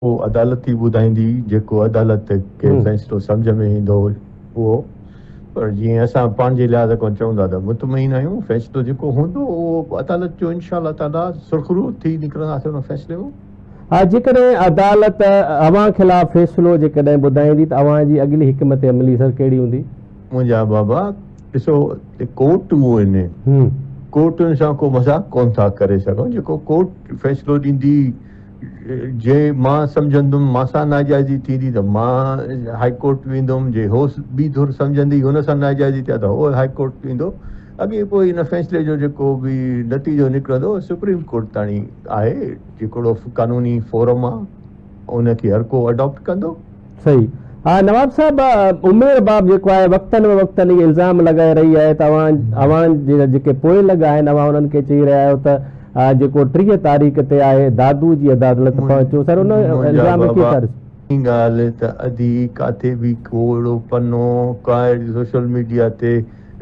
वो अदालत ही ॿुधाईंदी जेको अदालत खे फ़ैसिलो सम्झ में ईंदो उहो। पर जीअं असां पंहिंजे लिहाज़ खां चऊं था त मुतमईन आहियूं, फ़ैसिलो जेको हूंदो उहो अदालत जो इंशाअल्लाह ताला सुरख़ुरू थी निकिरंदासीं उन फ़ैसिले में। हा, जेकॾहिं अदालत अवां ख़िलाफ़ फ़ैसिलो जेकॾहिं ॿुधाईंदी त अवां जी अॻिली हिकमत अमली सर कहिड़ी हूंदी? मुंहिंजा बाबा ॾिसो, कोर्टूं आहिनि, कोर्टुनि सां को मज़ाक कोन था करे सघूं। जेको कोर्ट फ़ैसिलो ॾींदी, जे मां सम्झंदुमि मां नाजाइज़ी थींदी त मां हाई कोर्ट वेंदुमि, जे हो ॿी धुर सम्झंदी हुन सां नाजाइज़ी थिया त हो हाई कोर्ट वेंदो। अॻे पोइ इन फ़ैसिले जो जेको बि नतीजो निकिरंदो सुप्रीम कोर्ट ताणी आहे, जेको कानूनी फोरम आहे उनखे हर को अडॉप्ट कंदो। सही। हा नवाब साहब, उमेर बाब जेको आहे वक़्तनि में वक़्तनि इहे इल्ज़ाम लॻाए रही आहे त अवां जेके पोइ लॻा आहिनि अवां उन्हनि खे चई रहिया आहियो त जेको 30 तारीख़ ते आहे दादू जी अदालत पहुचो। सर उन इल्ज़ाम खे ॻाल्हि त अधी काथे बि कोड़ो पनो का सोशल मीडिया ते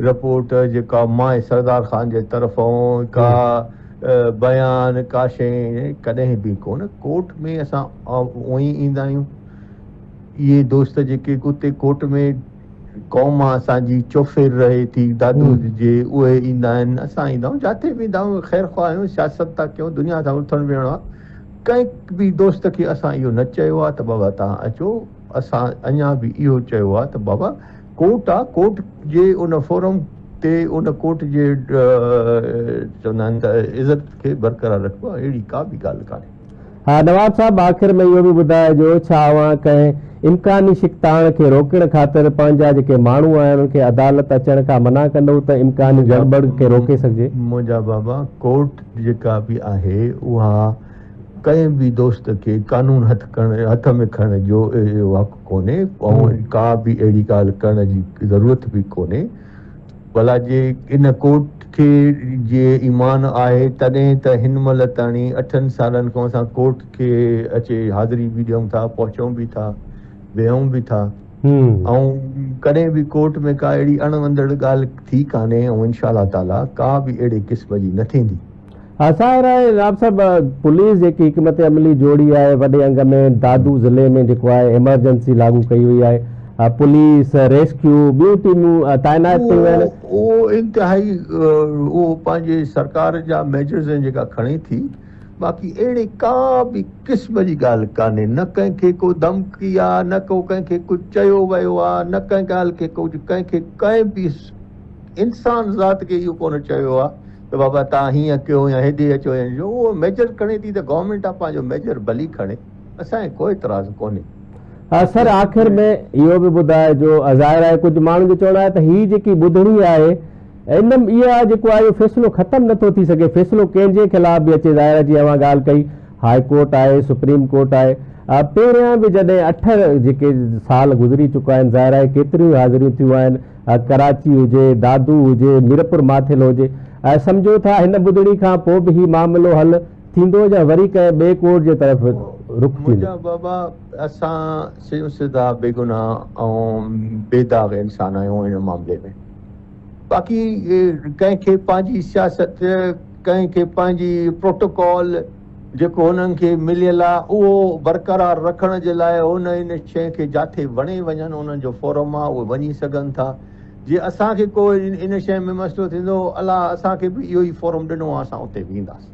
रिपोर्ट जेका मां सरदार ख़ान जे तरफ़ां का बयान का शइ कॾहिं बि कोन। कोर्ट में असां उअं ई ईंदा आहियूं। इहे दोस्त जेके उते कोर्ट में क़ौम असांजी चौफेर रहे थी दादू जे, उहे ईंदा आहिनि, असां ईंदा आहियूं, जिते बि ईंदा आहियूं। ख़ैर ख़्वाह आहियूं, सियासत था कयूं, दुनिया सां उथण वेहणो आहे। कंहिं बि दोस्त खे असां इहो न चयो आहे त बाबा तव्हां अचो। असां अञा बि इहो चयो आहे त बाबा कोर्ट आहे, कोर्ट जे उन फोरम ते उन कोर्ट जे चवंदा आहिनि त इज़त खे बरक़रार रखिबो आहे। अहिड़ी का बि ॻाल्हि कान्हे। हा नवाब साहब, आख़िर में इहो बि ॿुधाइजो, छा अवां कंहिं इम्कानी शिकताण खे रोकण ख़ातिर पंहिंजा जेके माण्हू आहिनि उनखे अदालत अचण खां मना कंदो त इम्कानी गड़बड़ खे रोके सघिजे? मुंहिंजा बाबा, कोर्ट जेका बि आहे उहा कंहिं बि दोस्त खे कानून हथ में खणण जो हक़ कोन्हे ऐं का बि अहिड़ी ॻाल्हि करण जी ज़रूरत बि कोन्हे। भला जे इन कोर्ट खे जे ईमान आहे तॾहिं त हिन महिल ताणी 8 सालनि खां असां कोर्ट खे अचे हाज़िरी बि ॾियूं था, पहुचूं बि था, वेहूं बि था, ऐं कॾहिं बि कोर्ट में का अहिड़ी अणवंदड़ ॻाल्हि थी कान्हे ऐं इंशाअल्लाह ताला का बि अहिड़े क़िस्म जी न थींदी। नवाब साहब, पुलिस जेकी हिकमत अमली जोड़ी आहे वॾे अंग में दादू ज़िले में जेको आहे इमरजेंसी लागू कई वई आहे, पुलिस रेस्क्यू ॿियूं टीमूं तैनात कयूं आहिनि। उहो इंतिहाई उहो पंहिंजे सरकार जा मेजर्स आहिनि जेका खणे थी। बाक़ी अहिड़े का बि क़िस्म जी ॻाल्हि कान्हे, न कंहिंखे को धमकी आहे, न को कंहिंखे कुझु चयो वियो आहे, न कंहिं ॻाल्हि खे कुझु कंहिंखे कंहिं बि इंसान ज़ात खे इहो कोन चयो आहे त बाबा तव्हां हीअं कयो या हेॾे अचो या जो। उहो मेजर खणे थी त गवर्नमेंट आहे पंहिंजो मेजर भली खणे, असांखे कोई इतराज़ कोन्हे। सर आख़िर में इहो बि ॿुधाइजो, ज़ाहिर आहे कुझु माण्हुनि जो चवणु आहे त हीअ जेकी ॿुधणी आहे इहा जेको आहे इहो फ़ैसिलो ख़तमु नथो थी सघे, फ़ैसिलो कंहिंजे ख़िलाफ़ बि अचे। ज़ाहिर जी अवां ॻाल्हि कई, हाई कोर्ट आहे, सुप्रीम कोर्ट आहे, पहिरियां बि जॾहिं 8 जेके साल गुज़री चुका आहिनि, ज़ाहिर आहे केतिरियूं हाज़िरियूं थियूं आहिनि, कराची हुजे, दादू हुजे, मीरपुर माथिल हुजे। सम्झो था हिन ॿुधणी खां पोइ बि हीउ मामिलो हल थींदो या वरी कंहिं ॿिए कोर्ट जे तरफ़ रुख थींदो? मुंहिंजा बाबा, असां सिधा बेगुनाह ऐं बेदाग़ इंसान आहियूं हिन मामले में। बाक़ी कंहिंखे पंहिंजी सियासत, कंहिंखे पंहिंजी प्रोटोकॉल जेको हुननि खे मिलियल आहे उहो बरक़रार रखण जे लाइ हुन इन शइ खे जिथे वणे वञनि, उन्हनि जो फोरम आहे, उहे वञी सघनि था। जे असांखे को इन शइ में मसइलो थींदो, अलाह असांखे बि इहो ई फोरम ॾिनो आहे, असां उते वेंदासीं।